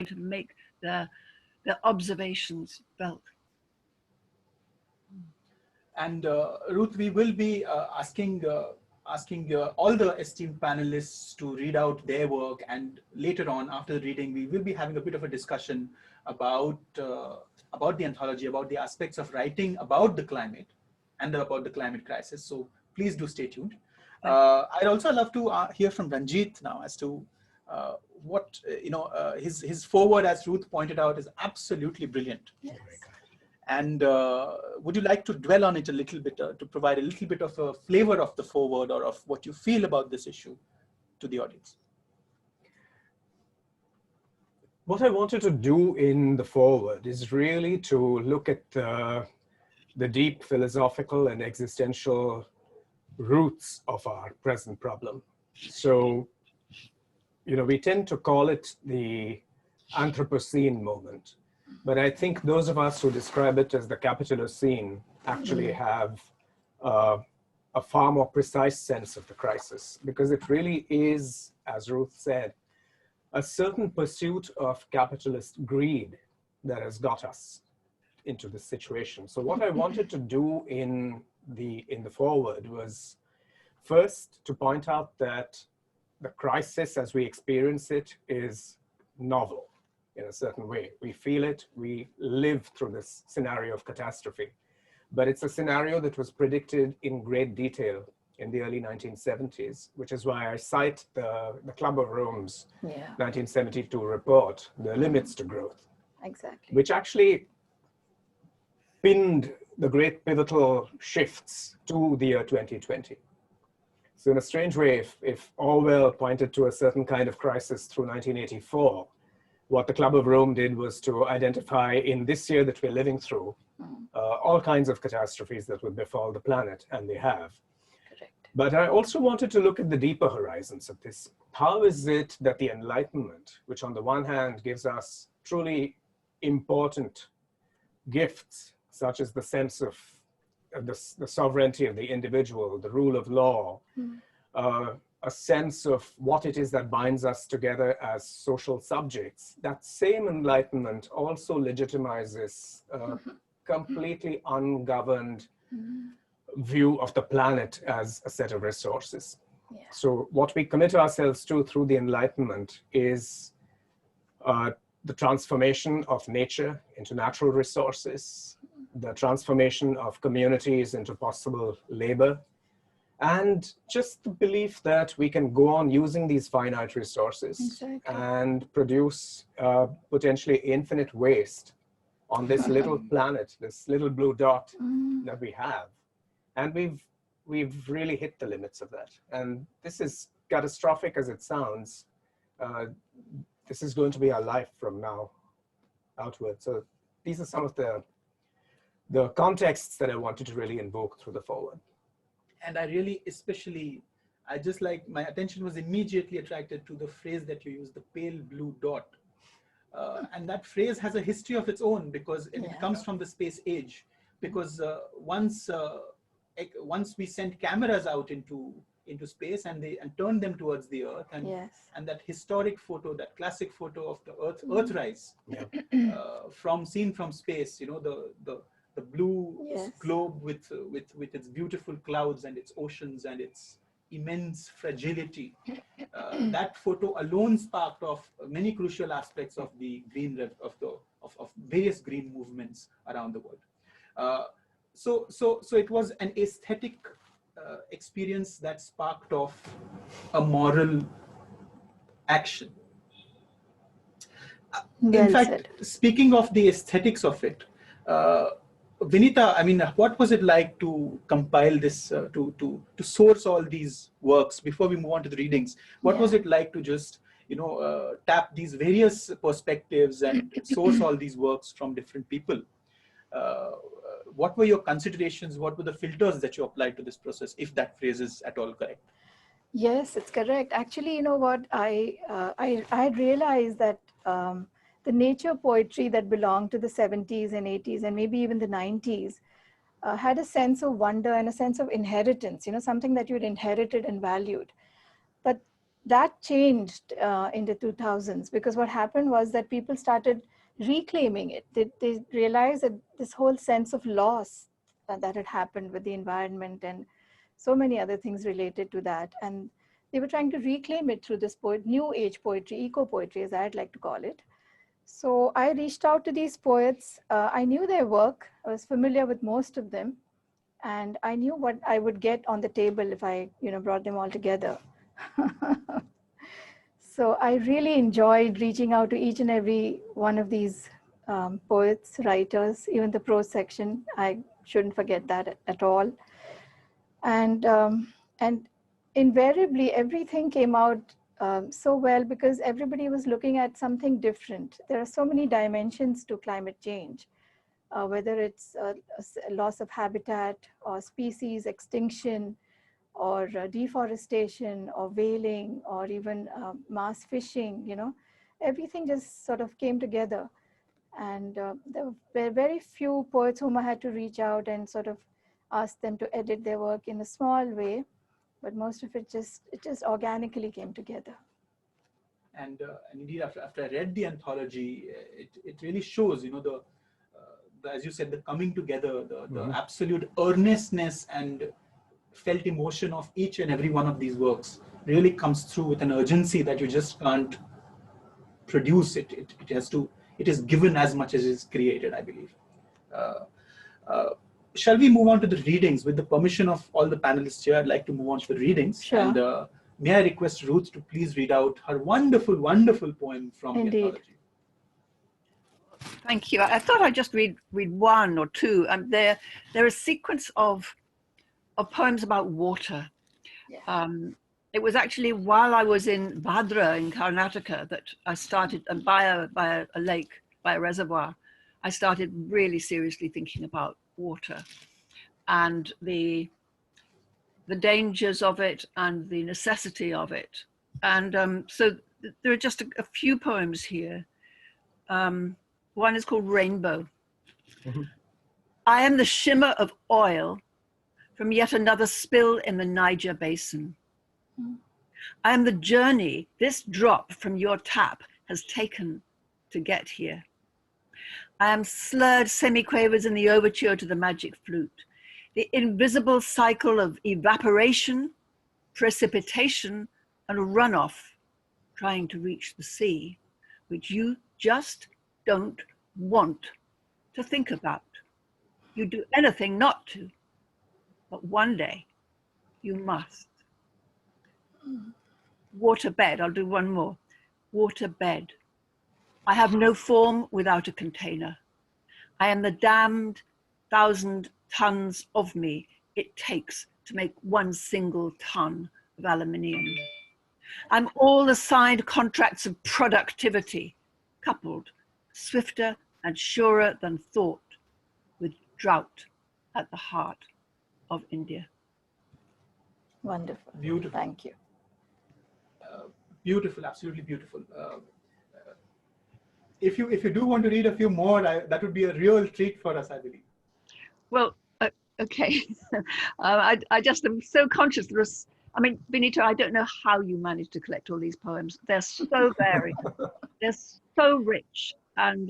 to make their observations felt. And Ruth, we will be asking all the esteemed panelists to read out their work, and later on, after the reading, we will be having a bit of a discussion about the anthology, about the aspects of writing about the climate and about the climate crisis. So please do stay tuned. I'd also love to hear from Ranjit now as to what his foreword, as Ruth pointed out, is absolutely brilliant. Yes. And would you like to dwell on it a little bit, to provide a little bit of a flavor of the foreword or of what you feel about this issue to the audience? What I wanted to do in the foreword is really to look at the deep philosophical and existential roots of our present problem. So, we tend to call it the Anthropocene moment. But I think those of us who describe it as the Capitalocene actually have a far more precise sense of the crisis, because it really is, as Ruth said, a certain pursuit of capitalist greed that has got us into this situation. So what I wanted to do in the foreword was first to point out that the crisis as we experience it is novel in a certain way. We feel it, we live through this scenario of catastrophe. But it's a scenario that was predicted in great detail in the early 1970s, which is why I cite the Club of Rome's 1972 report, The Limits to Growth. Exactly. Which actually pinned the great pivotal shifts to the year 2020. So in a strange way, if Orwell pointed to a certain kind of crisis through 1984, what the Club of Rome did was to identify in this year that we're living through all kinds of catastrophes that would befall the planet, and they have. Correct. But I also wanted to look at the deeper horizons of this. How is it that the Enlightenment, which on the one hand gives us truly important gifts, such as the sense of the sovereignty of the individual, the rule of law, a sense of what it is that binds us together as social subjects, that same Enlightenment also legitimizes a completely ungoverned view of the planet as a set of resources. Yeah. So what we commit ourselves to through the Enlightenment is the transformation of nature into natural resources, the transformation of communities into possible labor, and just the belief that we can go on using these finite resources and produce potentially infinite waste on this little planet, this little blue dot that we have. And we've really hit the limits of that. And this is catastrophic as it sounds. This is going to be our life from now outward. So these are some of the contexts that I wanted to really invoke through the foreword. And I really, my attention was immediately attracted to the phrase that you used, the pale blue dot. And that phrase has a history of its own, because it comes from the space age. Because once we sent cameras out into space and turned them towards the Earth, and that historic photo, that classic photo of the Earthrise, seen from space, the blue globe with its beautiful clouds and its oceans and its immense fragility. That photo alone sparked off many crucial aspects of the of various green movements around the world. So it was an aesthetic experience that sparked off a moral action. In fact, speaking of the aesthetics of it, Vinita, I mean, what was it like to compile this, to source all these works before we move on to the readings? What was it like to just, tap these various perspectives and source all these works from different people? What were your considerations? What were the filters that you applied to this process, if that phrase is at all correct? Yes, it's correct. Actually, you know what, I had realized that the nature poetry that belonged to the 70s and 80s and maybe even the 90s had a sense of wonder and a sense of inheritance, something that you'd inherited and valued. But that changed in the 2000s, because what happened was that people started reclaiming it. They realized that this whole sense of loss that had happened with the environment and so many other things related to that. And they were trying to reclaim it through this new age poetry, eco poetry, as I'd like to call it. So I reached out to these poets. I knew their work. I was familiar with most of them. And I knew what I would get on the table if I, brought them all together. So I really enjoyed reaching out to each and every one of these poets, writers, even the prose section. I shouldn't forget that at all. And invariably, everything came out so well because everybody was looking at something different. There are so many dimensions to climate change, whether it's a loss of habitat or species extinction, or deforestation, or whaling, or even mass fishing, everything just sort of came together. And there were very few poets whom I had to reach out and sort of ask them to edit their work in a small way, but most of it just organically came together. And indeed, after I read the anthology, it really shows, the as you said, the coming together, the absolute earnestness and felt emotion of each and every one of these works really comes through with an urgency that you just can't produce. It is given as much as is created, I believe. Shall we move on to the readings? With the permission of all the panelists here, I'd like to move on to the readings. Sure. And may I request Ruth to please read out her wonderful, wonderful poem from the anthology. Thank you. I thought I'd just read one or two. They're a sequence of poems about water. Yeah. It was actually while I was in Bhadra in Karnataka that I started, by a lake, by a reservoir, I started really seriously thinking about water and the dangers of it and the necessity of it. And so there are just a few poems here. One is called Rainbow. I am the shimmer of oil from yet another spill in the Niger Basin. I am the journey this drop from your tap has taken to get here. I am slurred semiquavers in the overture to the magic flute, the invisible cycle of evaporation, precipitation, and runoff trying to reach the sea, which you just don't want to think about. You do anything not to, but one day you must. Waterbed, I'll do one more. Waterbed. I have no form without a container. I am the damned 1,000 tons of me it takes to make one single ton of aluminium. I'm all the signed contracts of productivity, coupled, swifter and surer than thought, with drought at the heart of India. Wonderful. Beautiful. Thank you. Beautiful, absolutely beautiful. If you do want to read a few more, that would be a real treat for us, I believe. Well, okay. I just am so conscious. Vinita, I don't know how you managed to collect all these poems. They're so varied. They're so rich. And,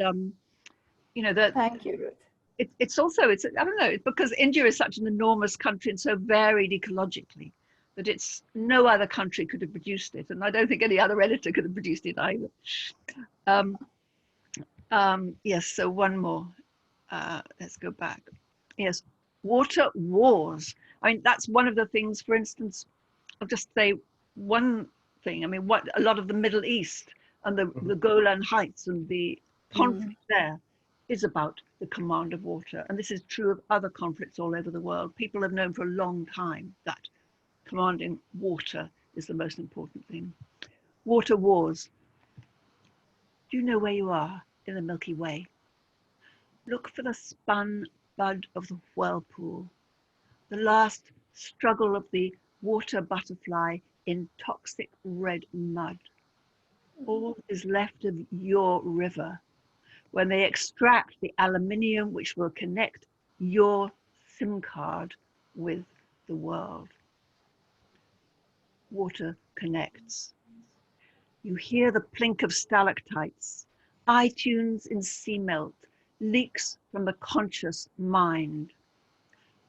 Thank you, Ruth. It's also, I don't know, because India is such an enormous country and so varied ecologically that no other country could have produced it. And I don't think any other editor could have produced it either. Yes, so one more. Let's go back. Yes, water wars. That's one of the things, for instance, I'll just say one thing. What a lot of the Middle East and the Golan Heights and the conflict there is about the command of water. And this is true of other conflicts all over the world. People have known for a long time that commanding water is the most important thing. Water wars. Do you know where you are in the Milky Way? Look for the spun bud of the whirlpool, the last struggle of the water butterfly in toxic red mud. All is left of your river when they extract the aluminium which will connect your SIM card with the world. Water connects. You hear the plink of stalactites, iTunes in sea melt, leaks from the conscious mind.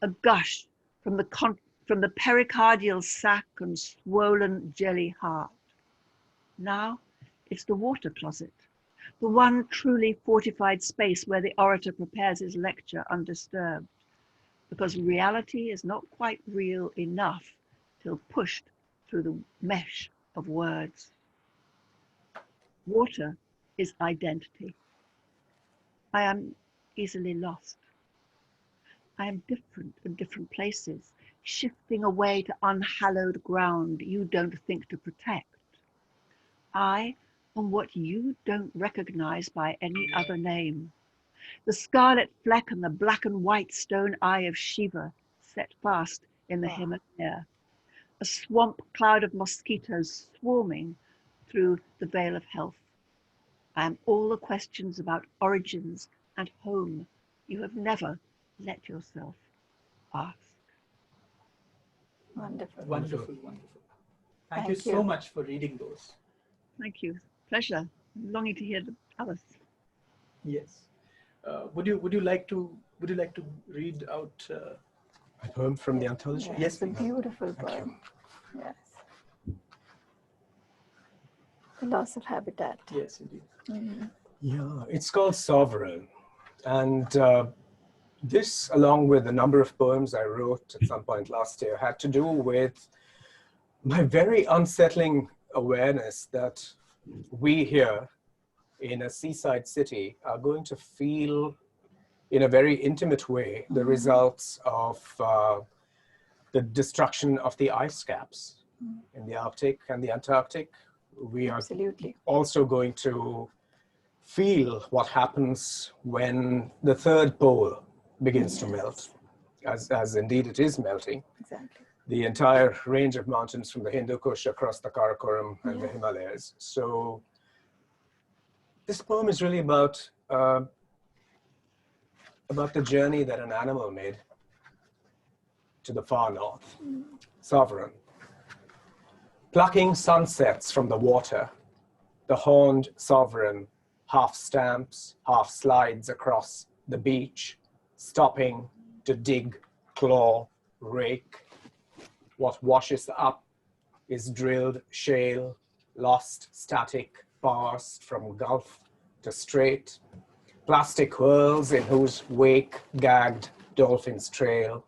A gush from the pericardial sac and swollen jelly heart. Now it's the water closet, the one truly fortified space where the orator prepares his lecture undisturbed, because reality is not quite real enough till pushed through the mesh of words. Water is identity. I am easily lost. I am different in different places, shifting away to unhallowed ground you don't think to protect. I am what you don't recognize by any other name. The scarlet fleck and the black and white stone eye of Shiva set fast in the Himalaya. A swamp cloud of mosquitoes swarming through the veil of health. I am all the questions about origins and home you have never let yourself ask. Wonderful. Wonderful, wonderful. Thank Thank you so you. much for reading those. Thank you. Pleasure. I'm longing to hear the others. Yes. Would you like to read out? A poem from the anthology? Yes, Yes, it's a please. beautiful poem. Yes. The loss of habitat. Yes, indeed. Mhm. Yeah, it's called Sovereign. And this, along with a number of poems I wrote at some point last year, had to do with my very unsettling awareness that we here in a seaside city are going to feel in a very intimate way the results of the destruction of the ice caps in the Arctic and the Antarctic. We are Absolutely. also going to feel what happens when the third pole begins to melt, as indeed it is melting. Exactly. The entire range of mountains from the Hindu Kush across the Karakoram and the Himalayas. So this poem is really about the journey that an animal made to the far north. Sovereign. Plucking sunsets from the water, the horned sovereign half stamps, half slides across the beach, stopping to dig, claw, rake. What washes up is drilled shale, lost static, parsed from gulf to strait. Plastic whirls in whose wake gagged dolphins trail,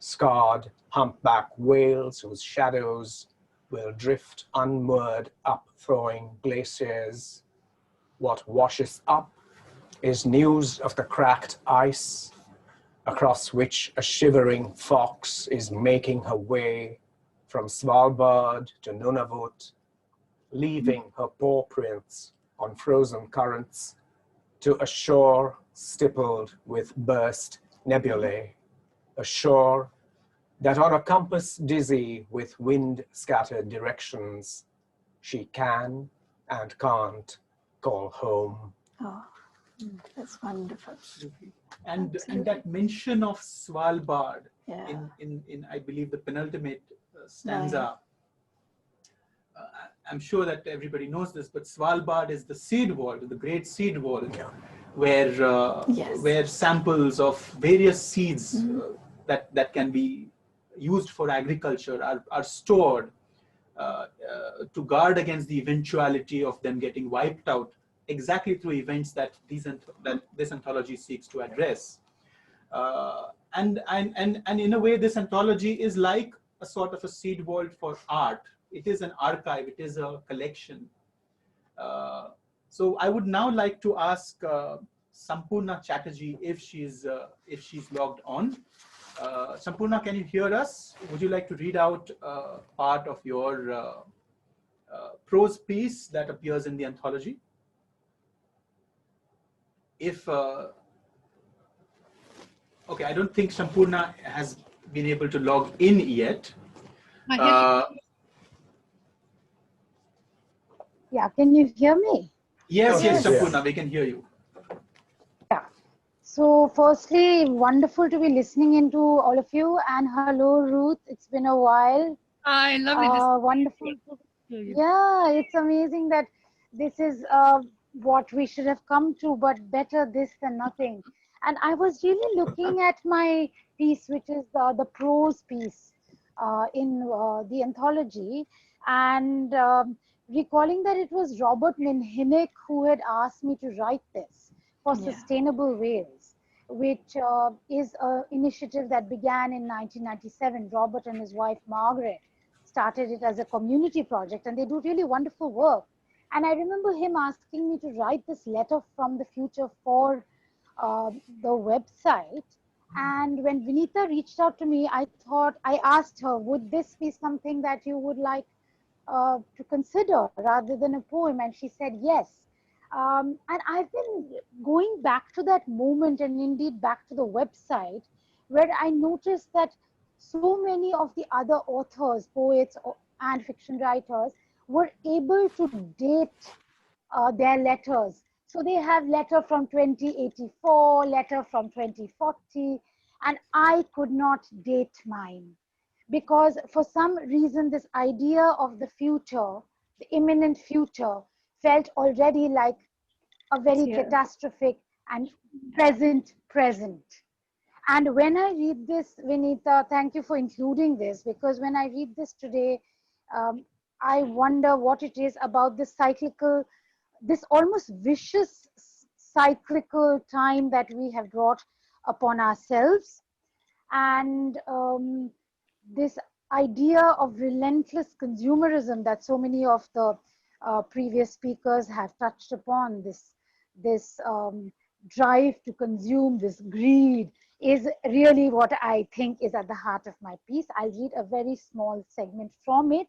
scarred humpback whales whose shadows will drift unmoored up thawing glaciers. What washes up is news of the cracked ice across which a shivering fox is making her way from Svalbard to Nunavut, leaving her paw prints on frozen currents to a shore stippled with burst nebulae, a shore that on a compass dizzy with wind-scattered directions, she can and can't call home. Oh, that's wonderful. And Absolutely. that mention of Svalbard Yeah. in I believe the penultimate stanza. I'm sure that everybody knows this, but Svalbard is the seed vault, the great seed vault, where samples of various seeds that can be used for agriculture are stored to guard against the eventuality of them getting wiped out, exactly through events that this anthology seeks to address. And in a way, this anthology is like a sort of a seed vault for art. It is an archive. It is a collection. So I would now like to ask Sampurna Chattarji if she's logged on. Sampurna, can you hear us? Would you like to read out part of your prose piece that appears in the anthology? If okay, I don't think Sampurna has been able to log in yet. Yeah, can you hear me? Yes, Sampurna, we can hear you. Yeah. So firstly, wonderful to be listening into all of you, and hello, Ruth. It's been a while. Hi, lovely to see Wonderful. Yeah, it's amazing that this is what we should have come to, but better this than nothing. And I was really looking at my piece, which is the prose piece in the anthology, and recalling that it was Robert Minhinnick who had asked me to write this for Yeah. Sustainable Wales, which is an initiative that began in 1997. Robert and his wife Margaret started it as a community project, and they do really wonderful work. And I remember him asking me to write this letter from the future for the website. And when Vinita reached out to me, I asked her, would this be something that you would like to consider rather than a poem? And she said yes. And I've been going back to that moment, and indeed back to the website, where I noticed that so many of the other authors, poets, and fiction writers were able to date their letters. So they have letter from 2084, letter from 2040, and I could not date mine because for some reason this idea of the future, the imminent future, felt already like a very Yeah. catastrophic and present. And when I read this, Vinita, thank you for including this, because when I read this today, I wonder what it is about this cyclical, this almost vicious cyclical time that we have brought upon ourselves. And this idea of relentless consumerism that so many of the previous speakers have touched upon, this drive to consume, this greed, is really what I think is at the heart of my piece. I'll read a very small segment from it.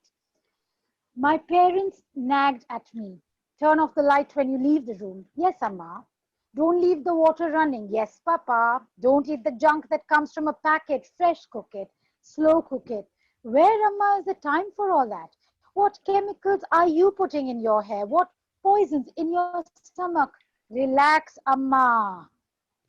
My parents nagged at me. Turn off the light when you leave the room. Yes, Amma. Don't leave the water running. Yes, Papa. Don't eat the junk that comes from a packet. Fresh cook it. Slow cook it. Where, Amma, is the time for all that? What chemicals are you putting in your hair? What poisons in your stomach? Relax, Amma.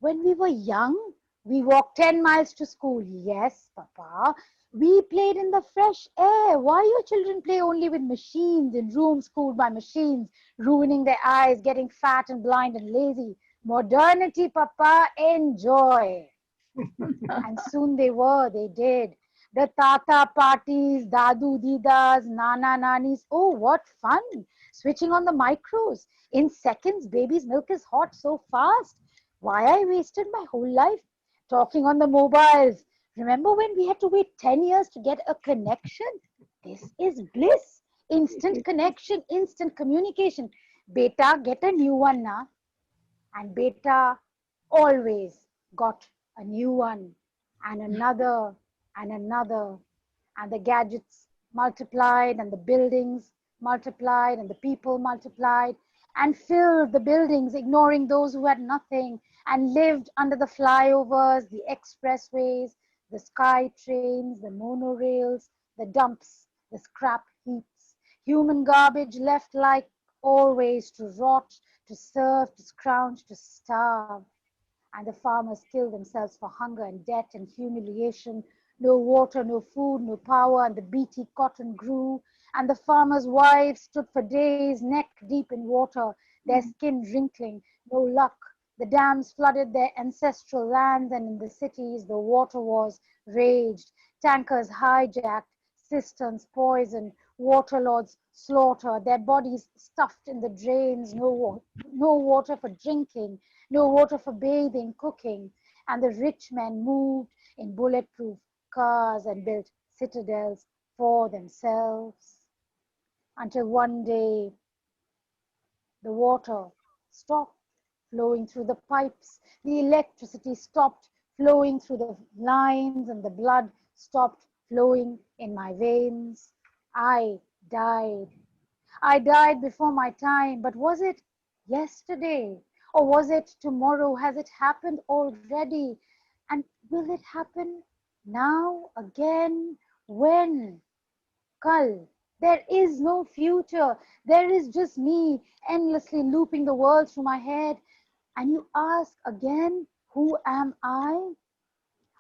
When we were young, we walked 10 miles to school. Yes, Papa. We played in the fresh air. Why your children play only with machines in rooms cooled by machines, ruining their eyes, getting fat and blind and lazy? Modernity, Papa, enjoy. And soon they did. The tata parties, dadu didas, nana nanis. Oh, what fun! Switching on the micros. In seconds, baby's milk is hot so fast. Why I wasted my whole life talking on the mobiles. Remember when we had to wait 10 years to get a connection? This is bliss. Instant connection, instant communication. Beta, get a new one now. And Beta always got a new one, and another, and another. And the gadgets multiplied, and the buildings multiplied, and the people multiplied, and filled the buildings, ignoring those who had nothing, and lived under the flyovers, the expressways, the sky trains, the monorails, the dumps, the scrap heaps, human garbage left like always to rot, to serve, to scrounge, to starve. And the farmers killed themselves for hunger and debt and humiliation. No water, no food, no power, and the BT cotton grew. And the farmers' wives stood for days neck deep in water, their skin wrinkling, no luck. The dams flooded their ancestral lands, and in the cities the water wars raged. Tankers hijacked, cisterns poisoned, waterlords slaughtered, their bodies stuffed in the drains, no water for drinking, no water for bathing, cooking. And the rich men moved in bulletproof cars and built citadels for themselves. Until one day, the water stopped flowing through the pipes, the electricity stopped flowing through the lines, and the blood stopped flowing in my veins. I died. I died before my time, but was it yesterday? Or was it tomorrow? Has it happened already? And will it happen now again? When? Kal. There is no future. There is just me endlessly looping the world through my head. And you ask again, who am I?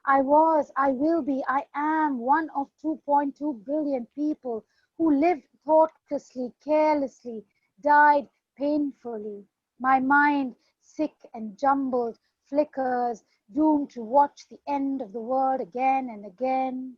I was, I will be, I am one of 2.2 billion people who lived thoughtlessly, carelessly, died painfully. My mind, sick and jumbled, flickers, doomed to watch the end of the world again and again.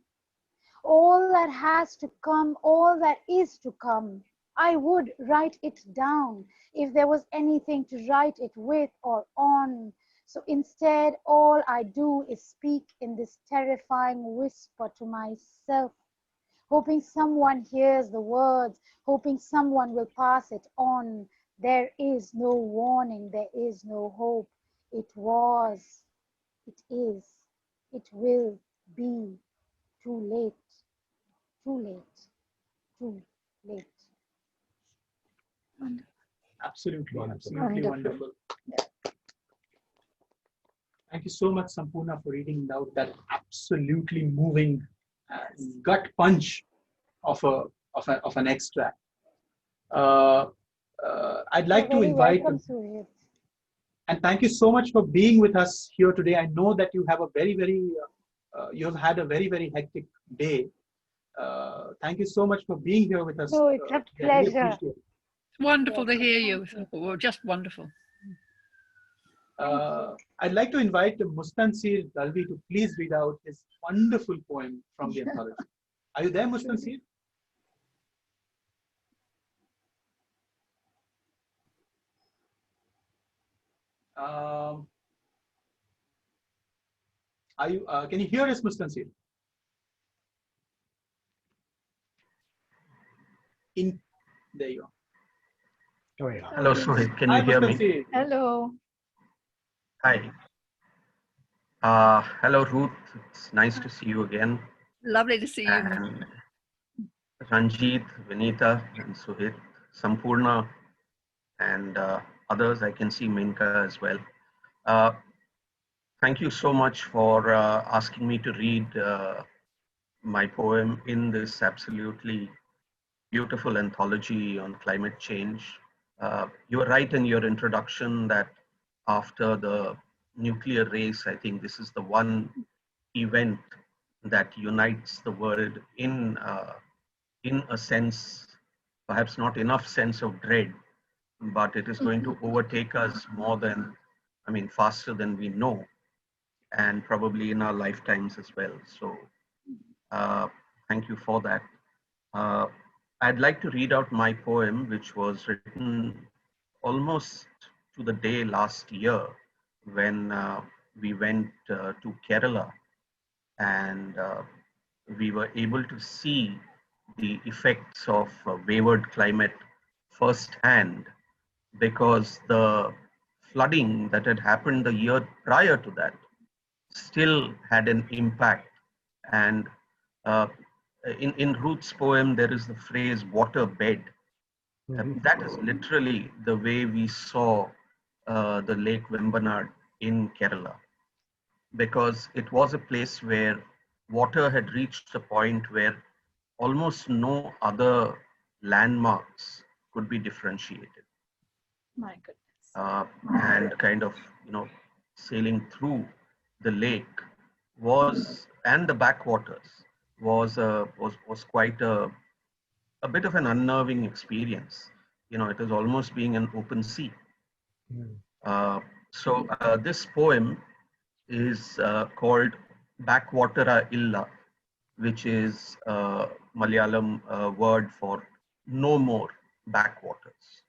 All that has to come, all that is to come, I would write it down if there was anything to write it with or on. So instead, all I do is speak in this terrifying whisper to myself, hoping someone hears the words, hoping someone will pass it on. There is no warning, there is no hope. It was, it is, it will be too late, too late, too late. Absolutely, Wonderful. absolutely wonderful. Thank you so much, Sampurna, for reading out that absolutely moving gut punch of an extract. I'd like to You're very invite, welcome, Suhit. and thank you so much for being with us here today. I know that you have a you have had a very hectic day. Thank you so much for being here with us. No, it's a We really pleasure. appreciate it. It's wonderful Yes, to hear you. thank Well, just wonderful. I'd like to invite Mustansir Dalvi to please read out his wonderful poem from the anthology. Are you there, Mustansir? Are you? Can you hear us, Mustansir? There you are. Oh, yeah. Hello, Suhit. Can you Hi, hear me? Mustansir. Hello. Hi. Hello, Ruth. It's nice to see you again. Lovely to see you. And Ranjit, Vinita, and Suhit, Sampurna, and others. I can see Minka as well. Thank you so much for asking me to read my poem in this absolutely beautiful anthology on climate change. You were right in your introduction that after the nuclear race, I think this is the one event that unites the world in a sense, perhaps not enough sense of dread, but it is going to overtake us more than, I mean, faster than we know, and probably in our lifetimes as well. So thank you for that. I'd like to read out my poem, which was written almost to the day last year when we went to Kerala, and we were able to see the effects of wayward climate firsthand, because the flooding that had happened the year prior to that still had an impact. And in Ruth's poem, there is the phrase water bed. That is literally the way we saw the Lake Vembanad in Kerala, because it was a place where water had reached a point where almost no other landmarks could be differentiated. My goodness. And kind of, sailing through the lake was, and the backwaters was quite a bit of an unnerving experience. It was almost being an open sea. So this poem is called Backwatera Illa, which is Malayalam word for no more backwaters.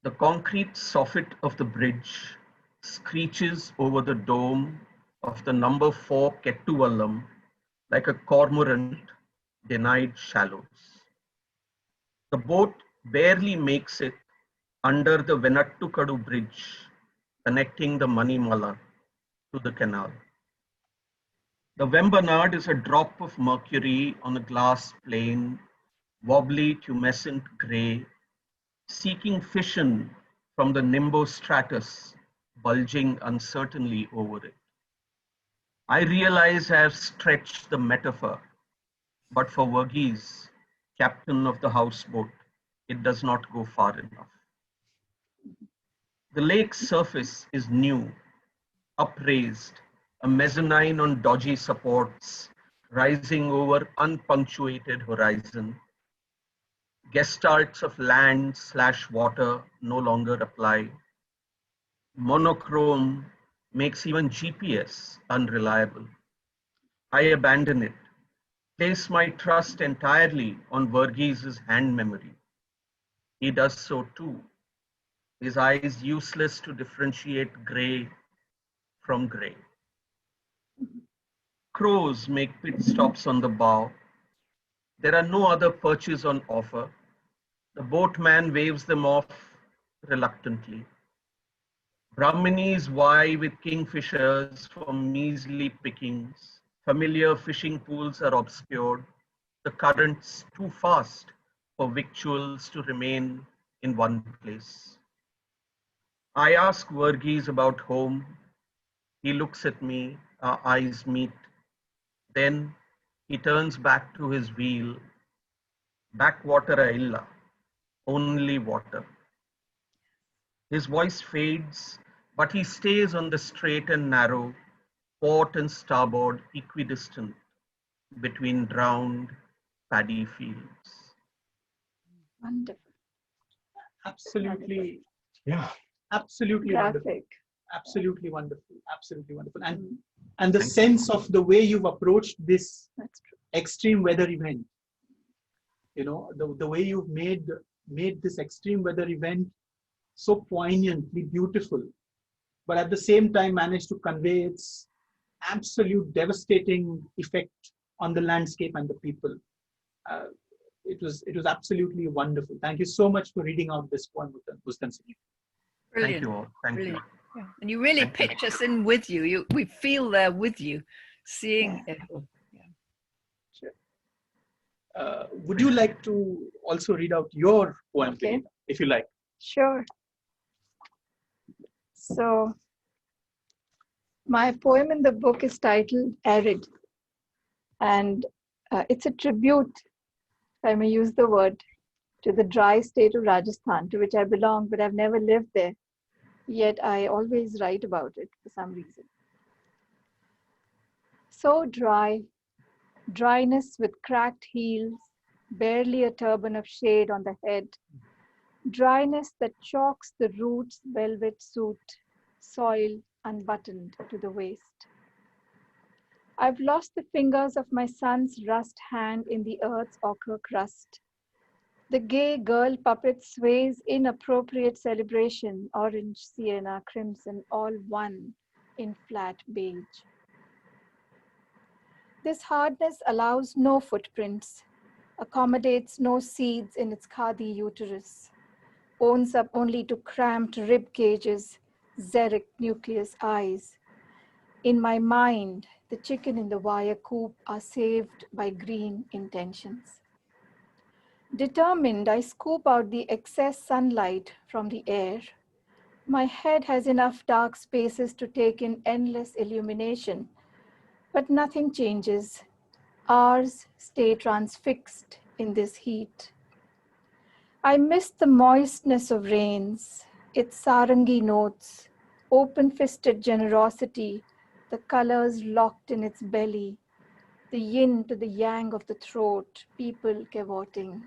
The concrete soffit of the bridge screeches over the dome of the number 4 Kettuvallam like a cormorant denied shallows. The boat barely makes it under the Venattukadu bridge connecting the Manimala to the canal. The Vembanad is a drop of mercury on a glass plane, wobbly tumescent grey, seeking fission from the nimbostratus bulging uncertainly over it. I realize I have stretched the metaphor, but for Verghese, captain of the houseboat, it does not go far enough. The lake's surface is new, upraised, a mezzanine on dodgy supports, rising over unpunctuated horizon. Gestalts of land/water no longer apply. Monochrome makes even GPS unreliable. I abandon it, place my trust entirely on Verghese' hand memory. He does so too, his eyes useless to differentiate grey from grey. Crows make pit stops on the bow. There are no other perches on offer. The boatman waves them off reluctantly. Brahminis vie with kingfishers for measly pickings. Familiar fishing pools are obscured. The currents too fast for victuals to remain in one place. I ask Verghese about home. He looks at me, our eyes meet. Then he turns back to his wheel. Backwater illa, only water. His voice fades, but he stays on the straight and narrow, port and starboard equidistant between drowned paddy fields. Wonderful. Absolutely, Yeah. absolutely wonderful. Graphic. Absolutely wonderful. Absolutely wonderful. And the sense of the way you've approached this That's true. extreme weather event, you know, the way you've made this extreme weather event so poignantly beautiful, but at the same time managed to convey its absolute devastating effect on the landscape and the people. It was absolutely wonderful. Thank you so much for reading out this poem, Mustansir. Brilliant. Thank you all. Thank Brilliant. you. Yeah. And you really Thank you. pitch us in with you. We feel there with you, seeing it. Would you like to also read out your poem, Okay. if you like? Sure. So my poem in the book is titled Arid, and it's a tribute, if I may use the word, to the dry state of Rajasthan, to which I belong, but I've never lived there. Yet I always write about it for some reason. So dry, dryness with cracked heels, barely a turban of shade on the head, dryness that chalks the roots' velvet suit, soil unbuttoned to the waist. I've lost the fingers of my son's rust hand in the earth's ochre crust. The gay girl puppet sways inappropriate celebration, orange, sienna, crimson, all one in flat beige. This hardness allows no footprints, accommodates no seeds in its khadi uterus, owns up only to cramped rib cages, xeric nucleus eyes. In my mind, the chicken in the wire coop are saved by green intentions. Determined, I scoop out the excess sunlight from the air. My head has enough dark spaces to take in endless illumination, but nothing changes. Ours stay transfixed in this heat. I miss the moistness of rains, its sarangi notes, open-fisted generosity, the colors locked in its belly, the yin to the yang of the throat, people cavorting.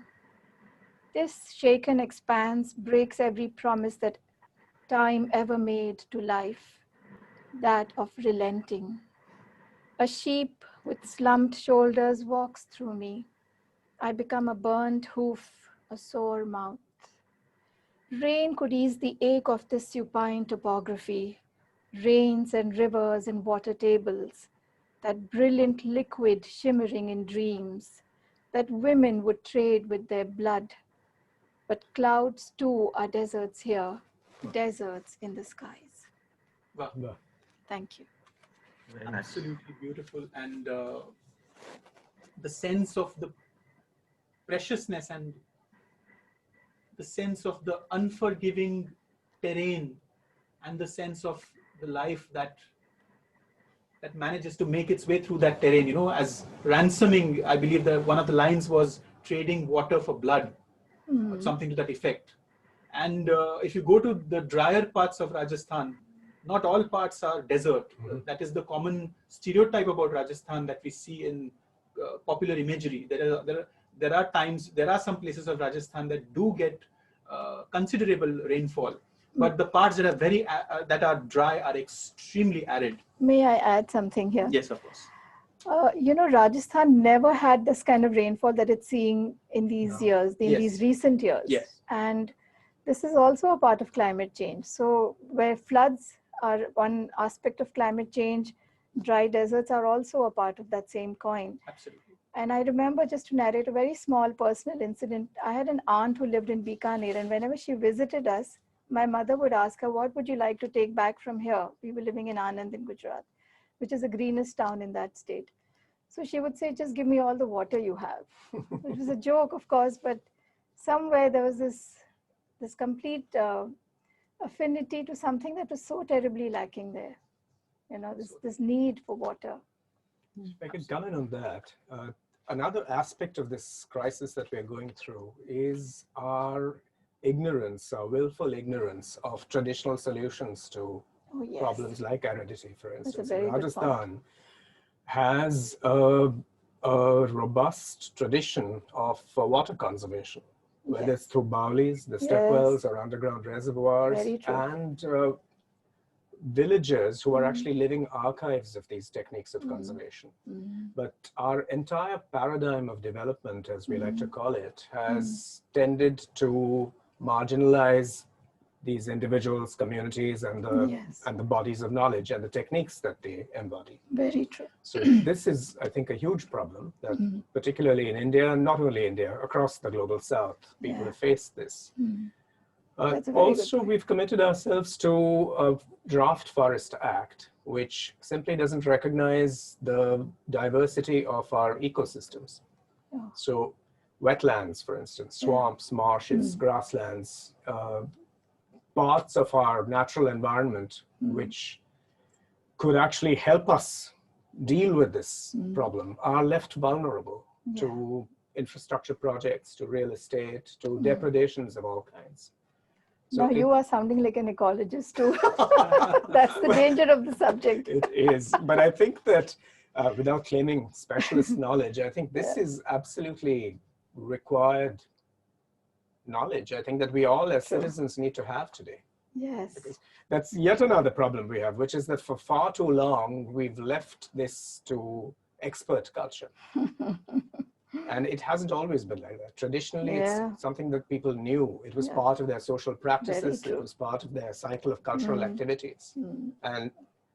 This shaken expanse breaks every promise that time ever made to life, that of relenting. A sheep with slumped shoulders walks through me. I become a burnt hoof, a sore mouth. Rain could ease the ache of this supine topography, rains and rivers and water tables, that brilliant liquid shimmering in dreams, that women would trade with their blood. But clouds too are deserts here, deserts in the skies. Wow. Thank you. Very nice. Absolutely beautiful. And the sense of the preciousness and the sense of the unforgiving terrain and the sense of the life that manages to make its way through that terrain, you know, as ransoming. I believe that one of the lines was trading water for blood, or something to that effect. And if you go to the drier parts of Rajasthan, not all parts are desert. That is the common stereotype about Rajasthan that we see in popular imagery. There are some places of Rajasthan that do get considerable rainfall, but the parts that are that are dry are extremely arid. May I add something here? Yes, of course. You know, Rajasthan never had this kind of rainfall that it's seeing in these years, in these recent years. Yes. And this is also a part of climate change. So where floods are one aspect of climate change, dry deserts are also a part of that same coin. Absolutely. And I remember, just to narrate a very small personal incident, I had an aunt who lived in Bikaner, and whenever she visited us, my mother would ask her, what would you like to take back from here? We were living in Anand in Gujarat, which is the greenest town in that state. So she would say, just give me all the water you have. It was a joke, of course, but somewhere there was this complete affinity to something that was so terribly lacking there. You know, this need for water. If I could comment on that, another aspect of this crisis that we're going through is our ignorance, our willful ignorance of traditional solutions to problems like aridity, for instance. Rajasthan has a robust tradition of water conservation, whether it's through boulis, the step wells, or underground reservoirs, and villagers who are actually living archives of these techniques of conservation. But our entire paradigm of development, as we like to call it, has tended to marginalize these individuals, communities, and the bodies of knowledge and the techniques that they embody. Very true. So this is, I think, a huge problem that particularly in India, and not only India, across the global south, people have faced this. Also, we've committed ourselves to a draft Forest Act, which simply doesn't recognize the diversity of our ecosystems. So wetlands, for instance, swamps, marshes, grasslands, parts of our natural environment, which could actually help us deal with this problem, are left vulnerable to infrastructure projects, to real estate, to depredations of all kinds. So now you are sounding like an ecologist too. That's the danger of the subject. It is, but I think that without claiming specialist knowledge, I think this is absolutely required knowledge. I think that we all as citizens need to have today. Yes. Because that's yet another problem we have, which is that for far too long, we've left this to expert culture. And it hasn't always been like that. Traditionally, it's something that people knew. It was part of their social practices. It was part of their cycle of cultural activities. And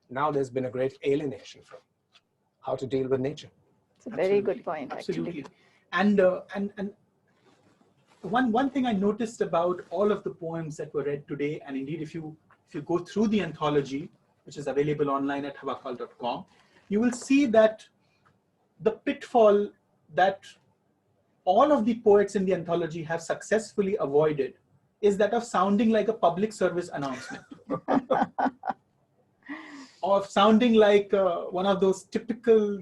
now there's been a great alienation from how to deal with nature. It's a very good point, Absolutely. actually. And one thing I noticed about all of the poems that were read today, and indeed if you go through the anthology, which is available online at hawakal.com, you will see that the pitfall that all of the poets in the anthology have successfully avoided is that of sounding like a public service announcement. Or sounding like one of those typical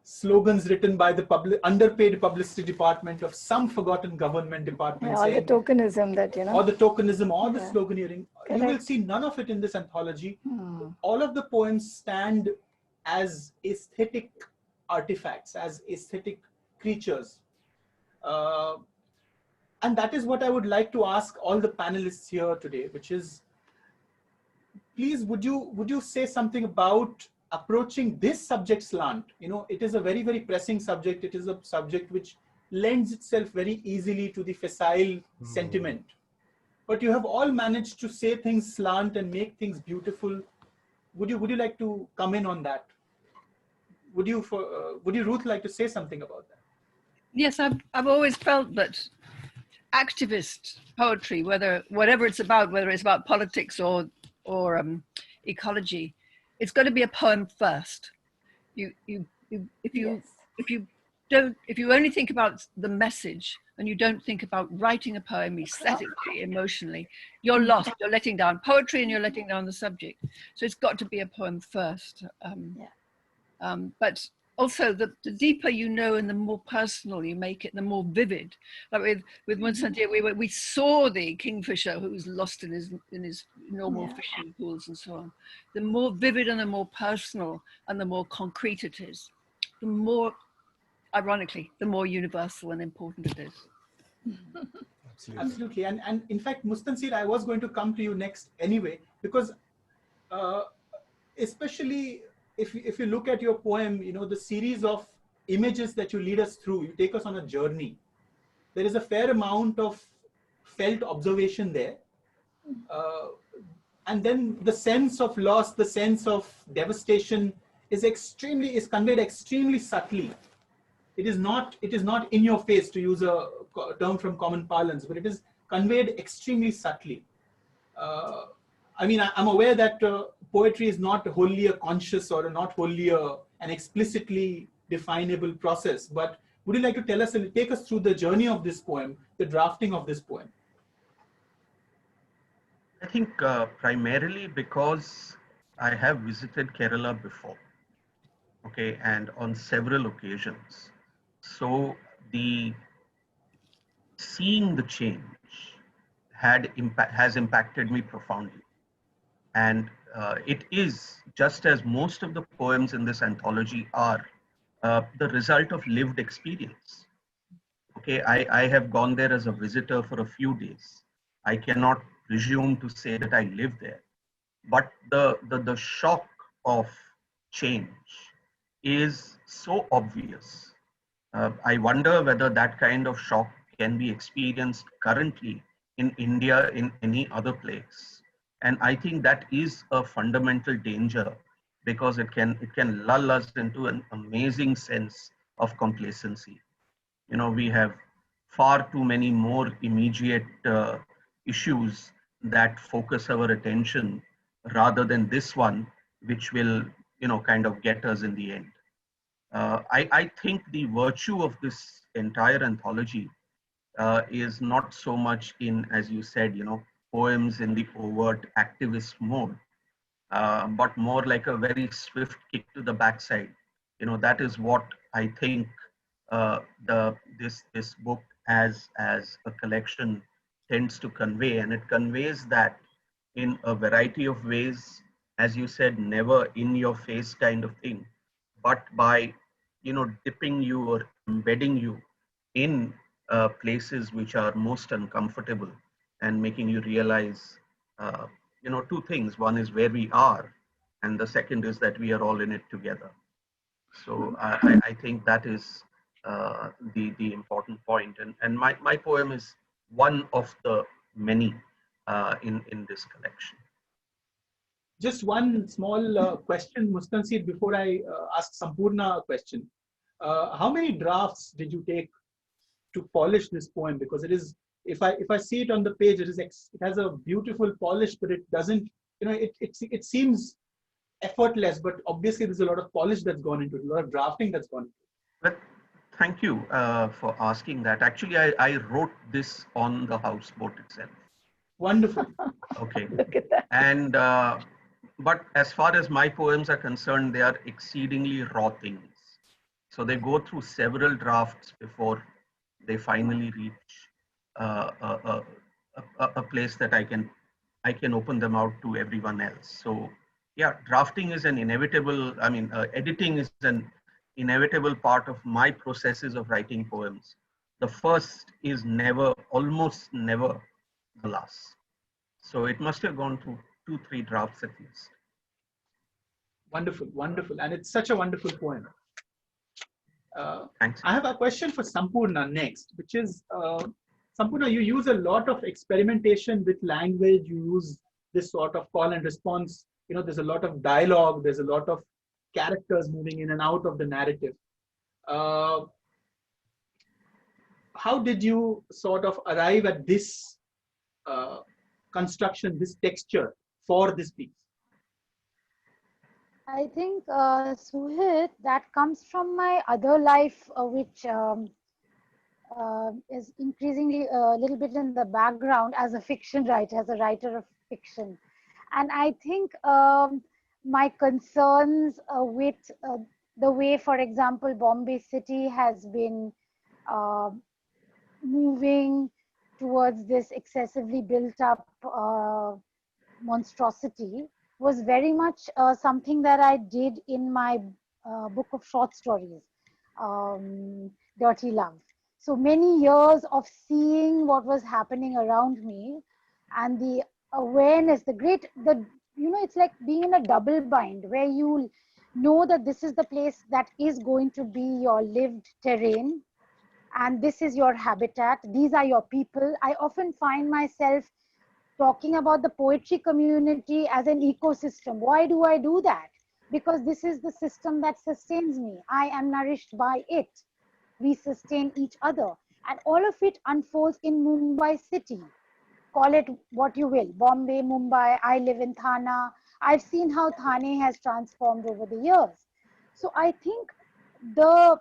slogans written by the underpaid publicity department of some forgotten government department. All the tokenism that, you know. Or the tokenism, or the sloganeering. You will see none of it in this anthology. All of the poems stand as aesthetic artifacts, as aesthetic creatures. And that is what I would like to ask all the panelists here today, which is, please, would you say something about approaching this subject slant? You know, it is a very, very pressing subject. It is a subject which lends itself very easily to the facile sentiment. But you have all managed to say things slant and make things beautiful. Would you like to come in on that? Would you, Ruth, like to say something about that? Yes, I've always felt that activist poetry, whatever it's about, whether it's about politics or ecology, it's got to be a poem first. If you only think about the message and you don't think about writing a poem aesthetically, emotionally, you're lost. You're letting down poetry and you're letting down the subject. So it's got to be a poem first. But also, the deeper you know and the more personal you make it, the more vivid. Like with Mustansir, we saw the kingfisher who was lost in his normal fishing pools and so on. The more vivid and the more personal and the more concrete it is, the more ironically, the more universal and important it is. Absolutely. And in fact, Mustansir, I was going to come to you next anyway, because especially if you look at your poem, you know, the series of images that you lead us through, you take us on a journey. There is a fair amount of felt observation there. And then the sense of loss, the sense of devastation is conveyed extremely subtly. It is not in your face, to use a term from common parlance, but it is conveyed extremely subtly. I mean, I'm aware that poetry is not wholly a conscious or not wholly an explicitly definable process, but would you like to tell us and take us through the journey of this poem, the drafting of this poem? I think primarily because I have visited Kerala before, okay, and on several occasions. So seeing the change has impacted me profoundly. And it is, just as most of the poems in this anthology are, the result of lived experience. Okay, I have gone there as a visitor for a few days. I cannot presume to say that I live there, but the shock of change is so obvious. I wonder whether that kind of shock can be experienced currently in India, in any other place. And I think that is a fundamental danger, because it can lull us into an amazing sense of complacency. You know, we have far too many more immediate issues that focus our attention rather than this one, which will, you know, kind of get us in the end. I think the virtue of this entire anthology is not so much in, as you said, you know, poems in the overt activist mode, but more like a very swift kick to the backside. You know, that is what I think this book as a collection tends to convey, and it conveys that in a variety of ways, as you said, never in your face kind of thing, but by, you know, dipping you or embedding you in places which are most uncomfortable and making you realize, you know, two things. One is where we are, and the second is that we are all in it together. So I think that is the important point. And my poem is one of the many in this collection. Just one small question, Mustansir, before I ask Sampurna a question. How many drafts did you take to polish this poem? Because it is, if I see it on the page, it has a beautiful polish, but it doesn't, you know, it seems effortless, but obviously there's a lot of polish that's gone into it, a lot of drafting that's gone into it. Well, thank you for asking that. Actually, I wrote this on the houseboat itself. Wonderful. Okay. Look at that. And but as far as my poems are concerned, they are exceedingly raw things. So they go through several drafts before they finally reach a place that I can open them out to everyone else. So yeah, drafting is an inevitable, I mean, editing is an inevitable part of my processes of writing poems. The first is almost never the last. So it must have gone through 2-3 drafts at least. Wonderful, wonderful. And it's such a wonderful poem. Thanks. I have a question for Sampurna next, which is, Sampurna, you use a lot of experimentation with language. You use this sort of call and response. You know, there's a lot of dialogue. There's a lot of characters moving in and out of the narrative. How did you sort of arrive at this construction, this texture for this piece? I think, Suhit, that comes from my other life, which is increasingly a little bit in the background as a fiction writer, as a writer of fiction. And I think my concerns with the way, for example, Bombay City has been moving towards this excessively built up monstrosity was very much something that I did in my book of short stories. Dirty Love. So many years of seeing what was happening around me, and the awareness, it's like being in a double bind where you know that this is the place that is going to be your lived terrain, and this is your habitat, these are your people. I often find myself talking about the poetry community as an ecosystem. Why do I do that? Because this is the system that sustains me. I am nourished by it. We sustain each other. And all of it unfolds in Mumbai city. Call it what you will, Bombay, Mumbai. I live in Thane. I've seen how Thane has transformed over the years. So I think the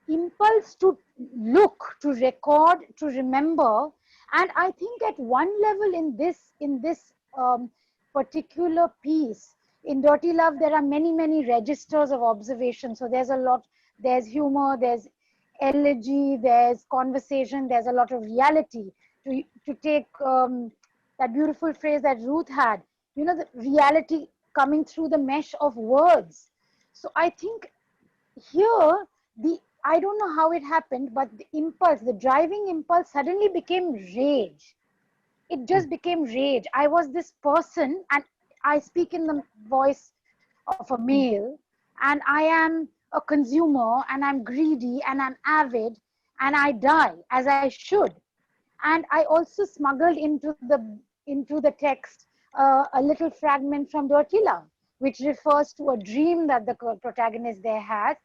impulse to look, to record, to remember, and I think at one level in this particular piece, in Dirty Love, there are many registers of observation. So there's a lot, there's humor, there's elegy, there's conversation, there's a lot of reality. To take that beautiful phrase that Ruth had, the reality coming through the mesh of words. So I think here, I don't know how it happened, but the impulse, the driving impulse suddenly became rage. It just became rage. I was this person, and I speak in the voice of a male, and I am a consumer, and I'm greedy, and I'm avid, and I die as I should. And I also smuggled into the text a little fragment from Dirty Love, which refers to a dream that the protagonist there has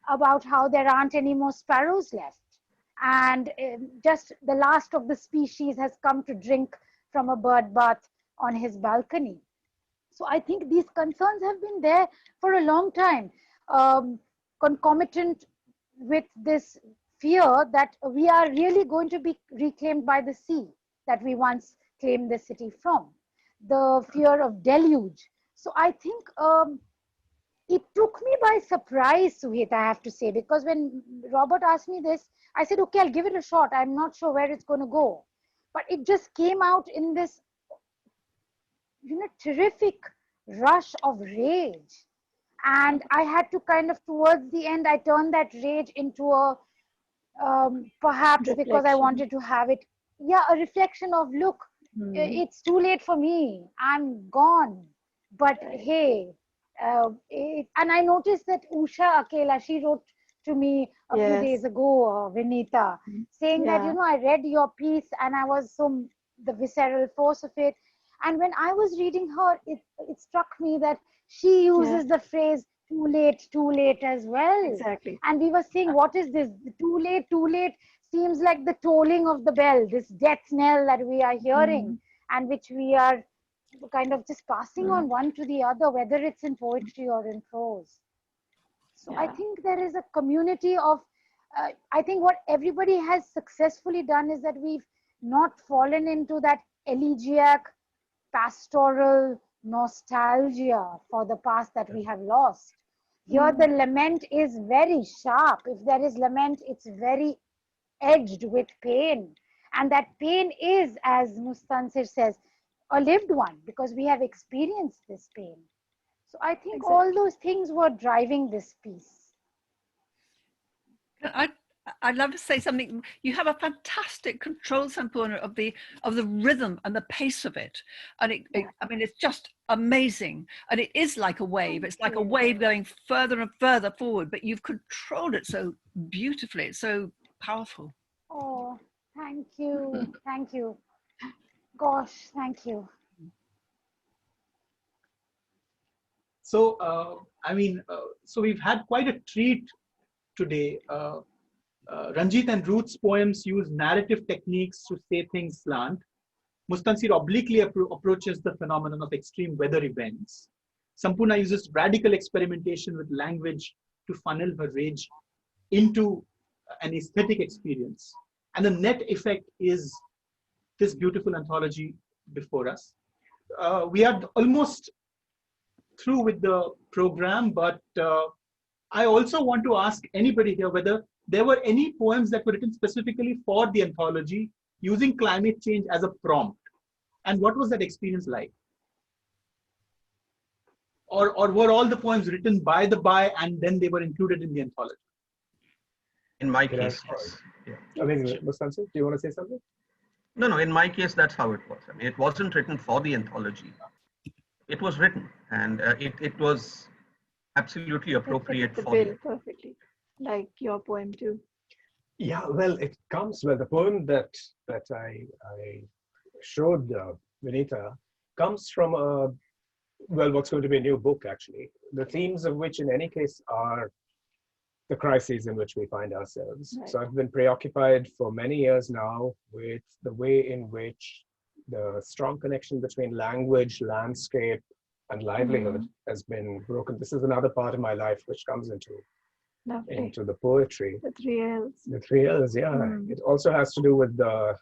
about how there aren't any more sparrows left. And just the last of the species has come to drink from a bird bath on his balcony. So I think these concerns have been there for a long time, concomitant with this fear that we are really going to be reclaimed by the sea that we once claimed the city from, the fear of deluge. So I think it took me by surprise, Suhit, I have to say, because when Robert asked me this, I said, okay, I'll give it a shot. I'm not sure where it's going to go. But it just came out in this, terrific rush of rage. And I had to kind of, towards the end, I turned that rage into a, perhaps reflection. Because I wanted to have it, a reflection of, look, it's too late for me. I'm gone. But hey, and I noticed that Usha Akela, she wrote to me a few days ago, Vinita, saying that, I read your piece and I was the visceral force of it. And when I was reading her, it struck me that she uses the phrase too late as well. Exactly. And we were saying, what is this? Too late seems like the tolling of the bell, this death knell that we are hearing and which we are kind of just passing on one to the other, whether it's in poetry or in prose. So I think there is a community of, I think what everybody has successfully done is that we've not fallen into that elegiac, pastoral nostalgia for the past that we have lost. Here the lament is very sharp. If there is lament, it's very edged with pain. And that pain is, as Mustansir says, a lived one, because we have experienced this pain. So I think all those things were driving this piece. I'd love to say something. You have a fantastic control, Sampurna, of the rhythm and the pace of it, and I mean, it's just amazing. And it is like a wave. It's like a wave going further and further forward. But you've controlled it so beautifully. It's so powerful. Oh, thank you, thank you. Gosh, thank you. So, so we've had quite a treat today. Ranjit and Ruth's poems use narrative techniques to say things slant. Mustansir obliquely approaches the phenomenon of extreme weather events. Sampurna uses radical experimentation with language to funnel her rage into an aesthetic experience. And the net effect is this beautiful anthology before us. We are almost through with the program, but I also want to ask anybody here whether there were any poems that were written specifically for the anthology using climate change as a prompt. And what was that experience like? Or were all the poems written by and then they were included in the anthology? In my Can I case, yes. Yeah. I mean, Mustansir, do you want to say something? No, in my case, that's how it was. I mean, it wasn't written for the anthology. It was written, and it was absolutely appropriate the for bill the perfectly, like your poem too. Yeah, well, the poem that I showed Vinita comes from what's going to be a new book, actually. The themes of which, in any case, are the crises in which we find ourselves. Right. So I've been preoccupied for many years now with the way in which the strong connection between language, landscape, and livelihood has been broken. This is another part of my life which comes into the poetry. The three L's. Yeah. It also has to do with the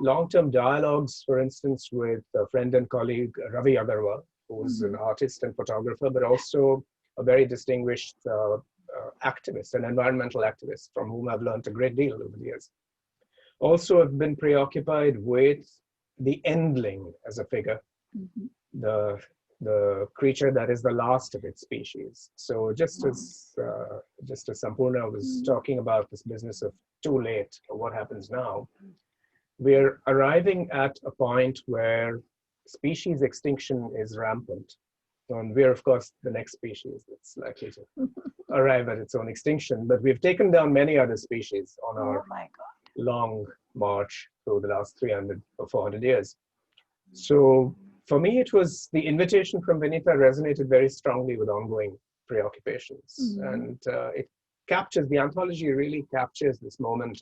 long-term dialogues, for instance, with a friend and colleague, Ravi Agrawal, who's an artist and photographer, but also a very distinguished activist, an environmental activist, from whom I've learned a great deal over the years. Also, I've been preoccupied with the endling as a figure, the creature that is the last of its species. So just as Sampurna was talking about this business of too late, or what happens now, we're arriving at a point where species extinction is rampant. And we're, of course, the next species that's likely to arrive at its own extinction. But we've taken down many other species on our long march through the last 300 or 400 years. So for me, it was the invitation from Vinita resonated very strongly with ongoing preoccupations. And it captures, the anthology really captures this moment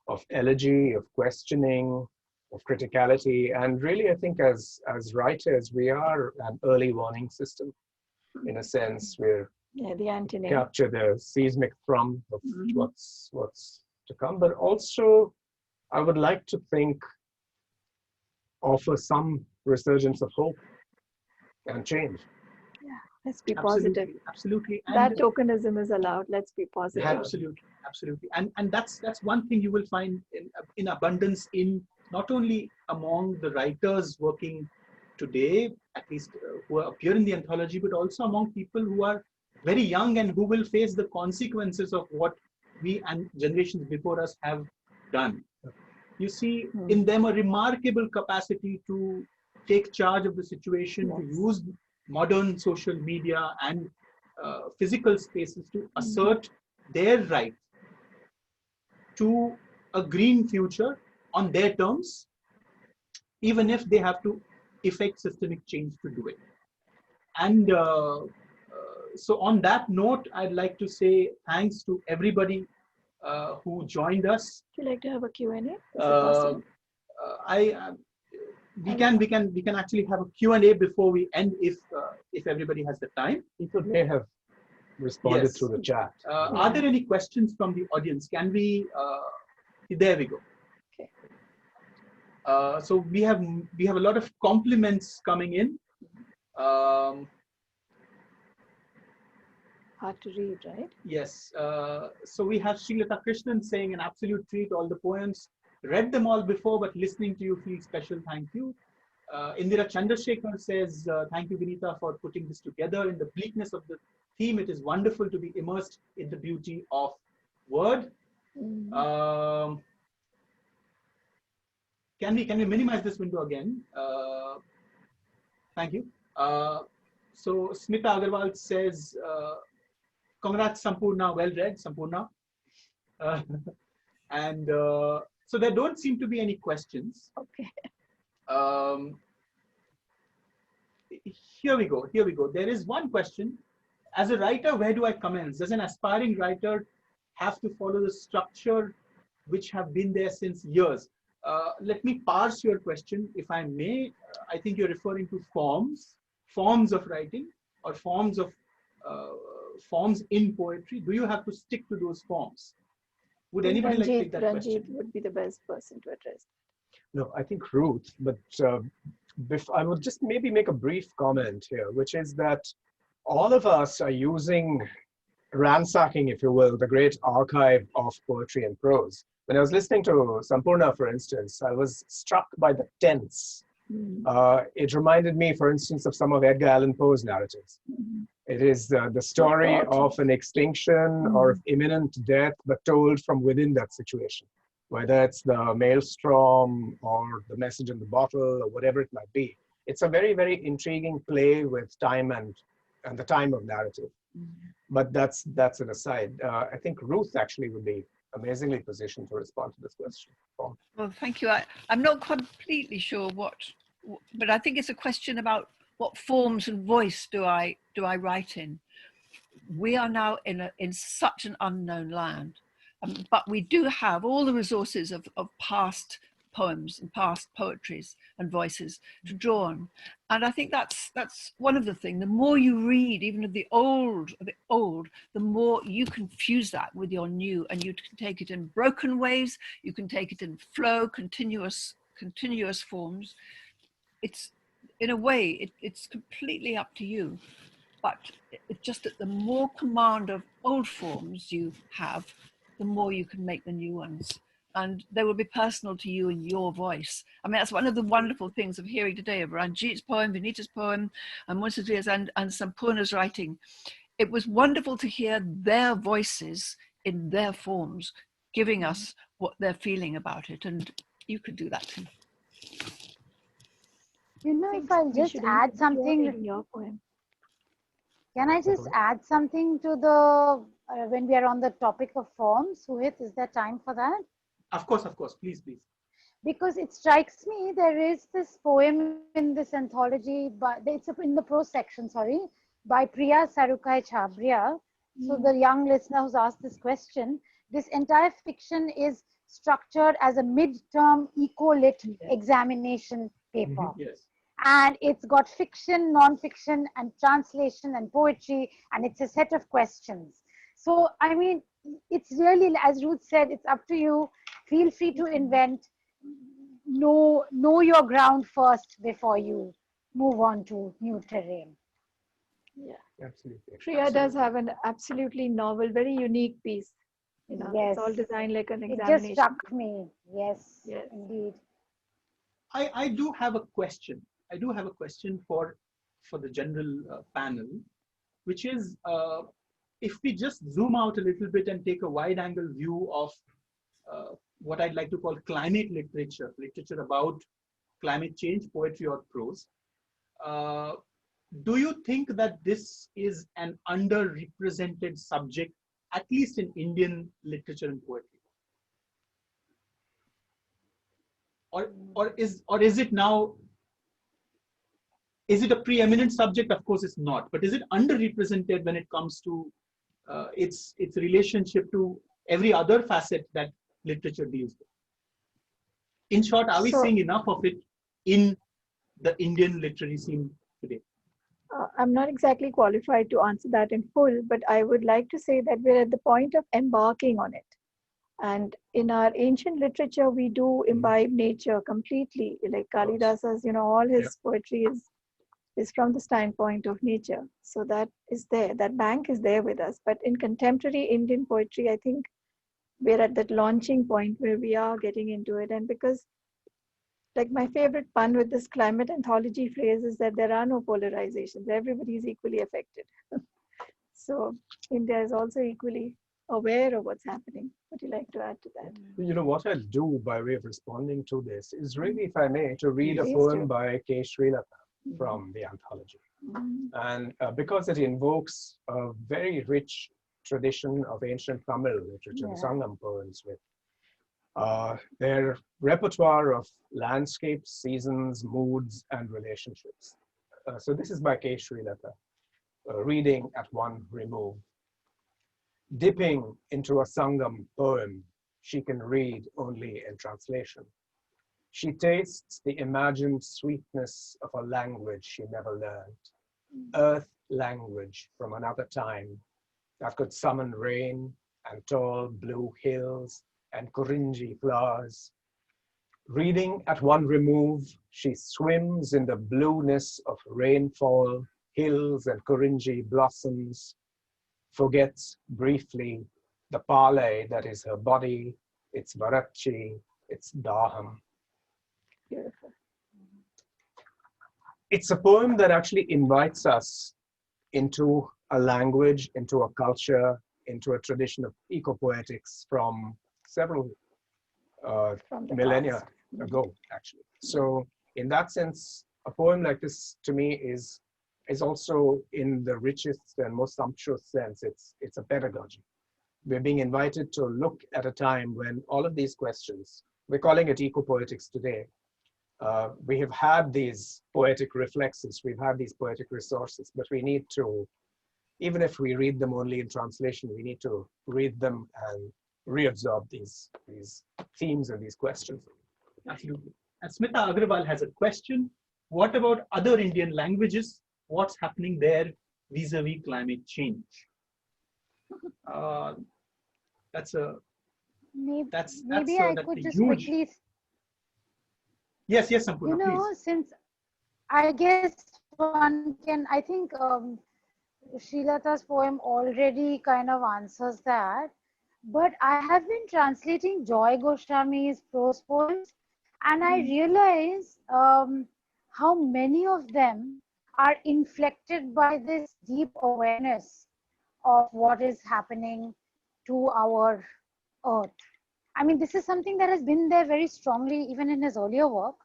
of elegy, of questioning, of criticality. And really, I think as writers, we are an early warning system. In a sense, we're the antennae. Capture the seismic thrum of what's to come. But also, I would like to think, offer some resurgence of hope and change. Yeah, let's be positive. Absolutely. And that tokenism is allowed. Let's be positive. Absolutely. And that's one thing you will find in abundance in not only among the writers working today, at least who appear in the anthology, but also among people who are very young and who will face the consequences of what we and generations before us have done. You see in them a remarkable capacity to take charge of the situation, to use modern social media and physical spaces to assert their right to a green future on their terms, even if they have to effect systemic change to do it. And so on that note, I'd like to say thanks to everybody who joined us. Would you like to have a Q&A? We can actually have a Q&A before we end if everybody has the time. People may have responded through the chat. Are there any questions from the audience? Can we? There we go. Okay. So we have a lot of compliments coming in. Hard to read, right? Yes. So we have Srilata Krishnan saying an absolute treat. All the poems, read them all before, but listening to you feels special. Thank you. Indira Chandrasekhar says, thank you, Vinita, for putting this together. In the bleakness of the theme, it is wonderful to be immersed in the beauty of word. Can we minimize this window again? Thank you. So Smita Agrawal says, congrats, Sampurna, well read, Sampurna. And so there don't seem to be any questions. Okay. Here we go. There is one question. As a writer, where do I commence? Does an aspiring writer have to follow the structure which have been there since years? Let me parse your question, if I may. I think you're referring to forms of writing, or forms in poetry. Do you have to stick to those forms? Would anybody like to take that question? Ranjit would be the best person to address. No, I think Ruth, but I would just maybe make a brief comment here, which is that all of us are ransacking, if you will, the great archive of poetry and prose. When I was listening to Sampurna, for instance, I was struck by the tense. It reminded me, for instance, of some of Edgar Allan Poe's narratives. It is the story of an extinction or imminent death, but told from within that situation, whether it's the maelstrom or the message in the bottle or whatever it might be. It's a very, very intriguing play with time and the time of narrative. But that's an aside. I think Ruth actually would be amazingly positioned to respond to this question. Well, thank you. I'm not completely sure but I think it's a question about what forms and voice do I write in. We are now in such an unknown land, but we do have all the resources of past poems and past poetries and voices to draw on. And I think that's one of the things. The more you read, even of the old, the more you can fuse that with your new, and you can take it in broken ways. You can take it in flow, continuous forms. It's, in a way, it's completely up to you. But it's just that the more command of old forms you have, the more you can make the new ones. And they will be personal to you in your voice. I mean, that's one of the wonderful things of hearing today of Ranjit's poem, Vinita's poem, and Mustansir's and Sampurna's writing. It was wonderful to hear their voices in their forms, giving us what they're feeling about it. And you could do that too. You know, if I'll just add something. Your poem. Can I just add something to the, when we are on the topic of forms, Suhit, is there time for that? Of course, please. Because it strikes me, there is this poem in this anthology, but it's in the prose section, sorry, by Priya Sarukai Chabria. So the young listener who's asked this question, this entire fiction is structured as a mid-term eco-lit examination paper. Yes. And it's got fiction, non-fiction, and translation and poetry, and it's a set of questions. So, I mean, it's really, as Ruth said, it's up to you. Feel free to invent. Know your ground first before you move on to new terrain. Yeah, absolutely. Priya does have an absolutely novel, very unique piece. You know, yes. It's all designed like an examination. It just struck me. Yes, indeed. I do have a question. I do have a question for the general panel, which is if we just zoom out a little bit and take a wide angle view of what I'd like to call climate literature about climate change, poetry or prose. Do you think that this is an underrepresented subject, at least in Indian literature and poetry? Or is it now? Is it a preeminent subject? Of course, it's not. But is it underrepresented when it comes to its relationship to every other facet that literature deals with? In short, are we seeing enough of it in the Indian literary scene today? I'm not exactly qualified to answer that in full, but I would like to say that we're at the point of embarking on it. And in our ancient literature, we do imbibe nature completely. Like Kalidasa's, all his poetry is from the standpoint of nature. So that is there, that bank is there with us. But in contemporary Indian poetry, I think we're at that launching point where we are getting into it. And because, like, my favorite pun with this climate anthology phrase is that there are no polarizations. Everybody is equally affected. So India is also equally aware of what's happening. Would you like to add to that? You know, what I'll do by way of responding to this is really, if I may, to read a poem by K. Srilata from the anthology. And because it invokes a very rich tradition of ancient Tamil literature, the Sangam poems, with their repertoire of landscapes, seasons, moods, and relationships. So this is by K. Srilata, reading at one remove. Dipping into a Sangam poem, she can read only in translation. She tastes the imagined sweetness of a language she never learned, earth language from another time that could summon rain and tall blue hills and Kurinji flowers. Reading at one remove, she swims in the blueness of rainfall, hills and Kurinji blossoms, forgets briefly the Pale that is her body, its Varachi, its Daham. Beautiful. It's a poem that actually invites us into a language, into a culture, into a tradition of eco-poetics from several millennia ago, actually. So in that sense, a poem like this to me is also, in the richest and most sumptuous sense, it's a pedagogy. We're being invited to look at a time when all of these questions, we're calling it eco-poetics today. We have had these poetic reflexes, we've had these poetic resources, but we need to, even if we read them only in translation, we need to read them and reabsorb these themes and these questions. Absolutely. And Smita Agrawal has a question. What about other Indian languages? What's happening there vis-a-vis climate change? That's a maybe I could just huge... quickly. Yes, Sampurna, please. Since I guess one can, I think Srilata's poem already kind of answers that. But I have been translating Joy Goswami's prose poems, and I realize how many of them are inflected by this deep awareness of what is happening to our earth. I mean, this is something that has been there very strongly even in his earlier work.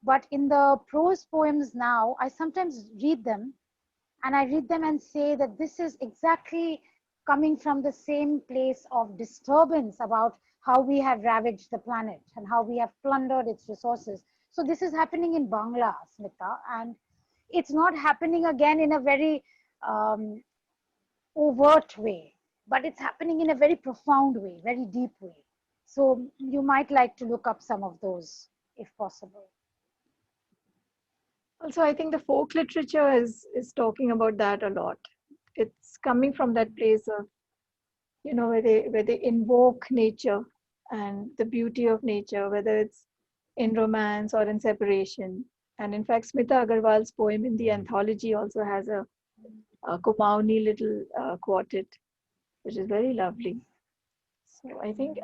But in the prose poems now, I sometimes read them and say that this is exactly coming from the same place of disturbance about how we have ravaged the planet and how we have plundered its resources. So this is happening in Bangla, Smita, and it's not happening again in a very overt way, but it's happening in a very profound way, very deep way. So you might like to look up some of those if possible. Also, I think the folk literature is talking about that a lot. It's coming from that place of, where they invoke nature and the beauty of nature, whether it's in romance or in separation. And in fact, Smita Agrawal's poem in the anthology also has a Kumauni little quartet, which is very lovely. So I think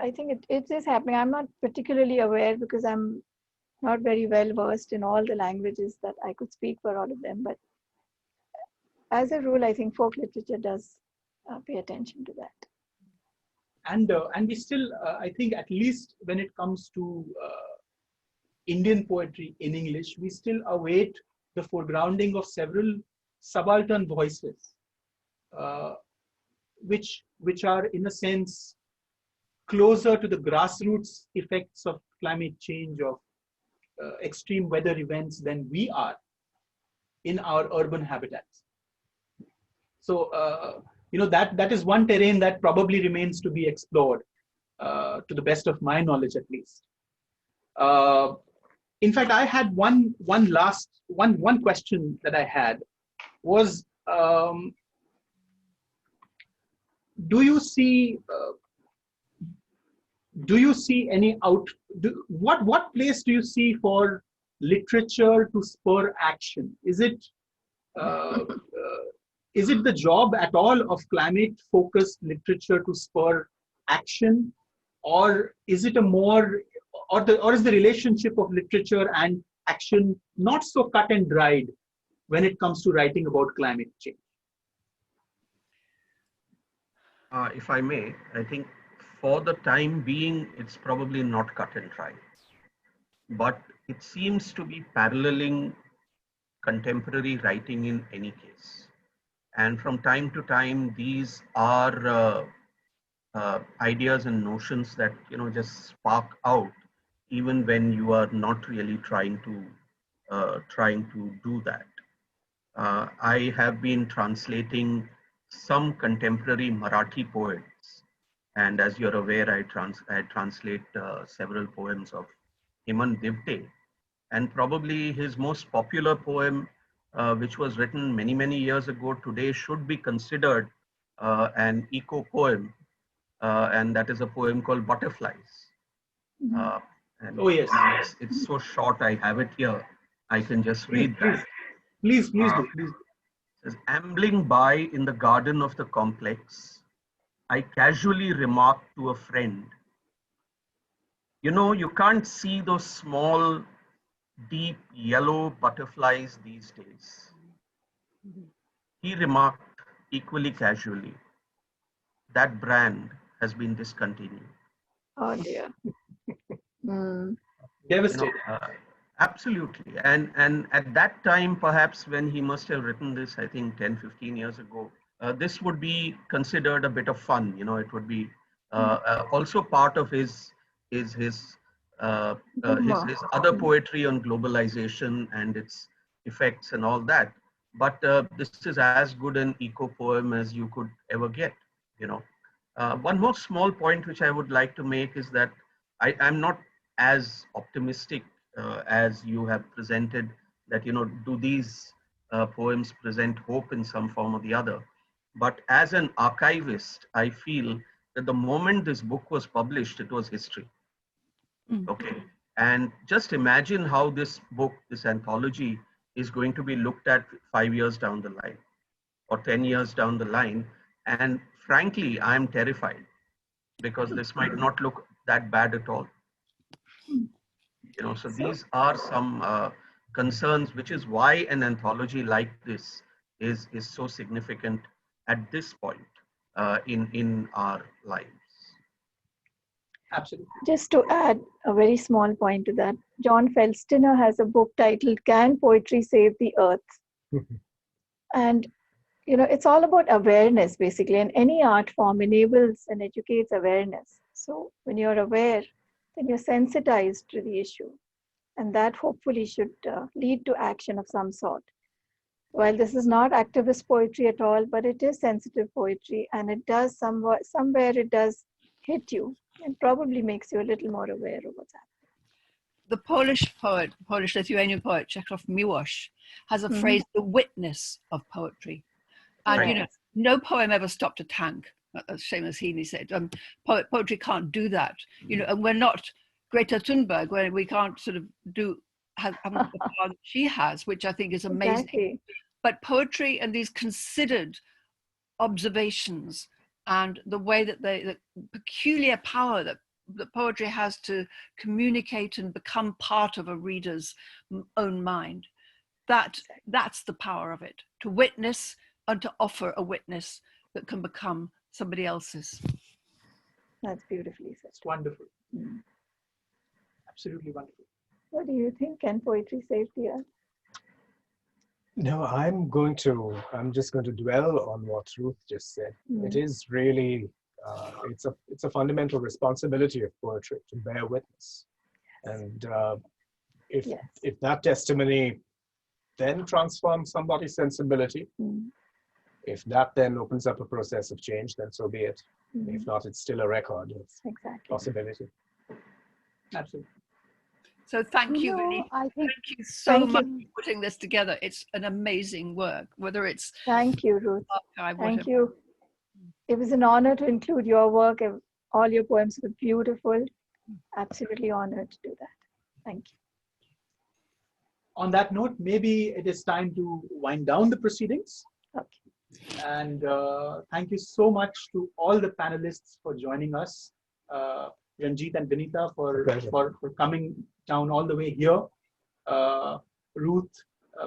it is happening. I'm not particularly aware because I'm not very well versed in all the languages that I could speak for all of them. But as a rule, I think folk literature does pay attention to that. And we still, I think, at least when it comes to Indian poetry in English, we still await the foregrounding of several subaltern voices, which are in a sense closer to the grassroots effects of climate change, of extreme weather events than we are in our urban habitats. So, that is one terrain that probably remains to be explored, to the best of my knowledge, at least. In fact, I had one question that I had was, do you see any what place do you see for literature to spur action? Is it the job at all of climate focused literature to spur action, or is it or is the relationship of literature and action not so cut and dried when it comes to writing about climate change? If I may, I think for the time being, it's probably not cut and dry, but it seems to be paralleling contemporary writing in any case. And from time to time, these are ideas and notions that just spark out, even when you are not really trying to do that. I have been translating some contemporary Marathi poets, and as you're aware, I translate several poems of Hemant Divte, and probably his most popular poem, which was written many years ago, today should be considered an eco poem, and that is a poem called Butterflies. And oh yes, it's so short. I have it here. I can just read that. Please do. Please. It says, ambling by in the garden of the complex, I casually remarked to a friend, you can't see those small, deep yellow butterflies these days. He remarked, equally casually. That brand has been discontinued. Oh dear. Mm. Devastating. Absolutely. And at that time, perhaps when he must have written this, I think 10, 15 years ago, this would be considered a bit of fun. It would be also part of his other poetry on globalization and its effects and all that. But this is as good an eco poem as you could ever get. One more small point which I would like to make is that I'm not as optimistic as you have presented, that do these poems present hope in some form or the other. But as an archivist, I feel that the moment this book was published, it was history. Okay, and just imagine how this book, this anthology, is going to be looked at 5 years down the line or 10 years down the line. And frankly, I'm terrified because this might not look that bad at all. So these are some concerns, which is why an anthology like this is so significant at this point in our lives. Absolutely. Just to add a very small point to that, John Felstiner has a book titled "Can Poetry Save the Earth?" And it's all about awareness basically, and any art form enables and educates awareness. So when you're aware, then you're sensitized to the issue, and that hopefully should lead to action of some sort. While this is not activist poetry at all, but it is sensitive poetry, and it does somewhere it does hit you and probably makes you a little more aware of what's happening. The Polish Lithuanian poet Czesław Miłosz has a phrase, the witness of poetry. And no poem ever stopped a tank, as Seamus Heaney said. Poetry can't do that, and we're not Greta Thunberg, where we can't sort of have the power that she has, which I think is amazing. Exactly. But poetry and these considered observations and the way that the peculiar power that poetry has to communicate and become part of a reader's own mind, that's the power of it, to witness and to offer a witness that can become somebody else's. That's beautifully said. It's wonderful. Absolutely wonderful. What do you think? Can poetry save the earth? No, I'm just going to dwell on what Ruth just said. It is really, it's a fundamental responsibility of poetry to bear witness. And if that testimony then transforms somebody's sensibility, if that then opens up a process of change, then so be it. If not, it's still a record of possibility. Absolutely. So thank you, Vinita. Thank you so much for putting this together. It's an amazing work, whether it's... Thank you, Ruth. Archive, thank you. It was an honor to include your work. All your poems were beautiful. Absolutely honored to do that. Thank you. On that note, maybe it is time to wind down the proceedings. Okay. And thank you so much to all the panelists for joining us. Ranjit and Vinita for coming down all the way here. Ruth,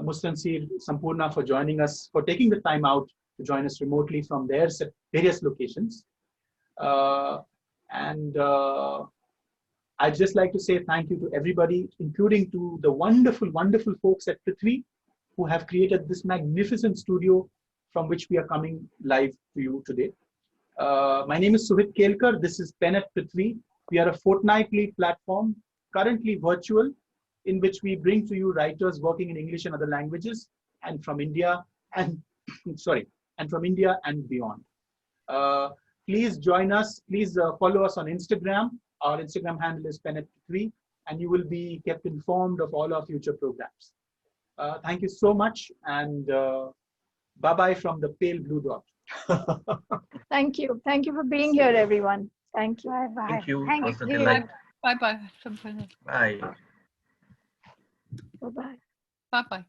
Mustansir, Sampurna for joining us, for taking the time out to join us remotely from their various locations. I'd just like to say thank you to everybody, including to the wonderful, wonderful folks at Prithvi who have created this magnificent studio from which we are coming live to you today. My name is Suhit Kelkar. This is Pen at Prithvi. We are a fortnightly platform, currently virtual, in which we bring to you writers working in English and other languages, and from India and from India and beyond. Please join us. Please follow us on Instagram. Our Instagram handle is Pen at Prithvi, and you will be kept informed of all our future programs. Thank you so much, and bye-bye from the pale blue dot. Thank you. Thank you for being here, everyone. Thank you. Bye-bye. Thank you. Thank It was a you. delight. Bye-bye. Bye. Bye-bye. Bye-bye.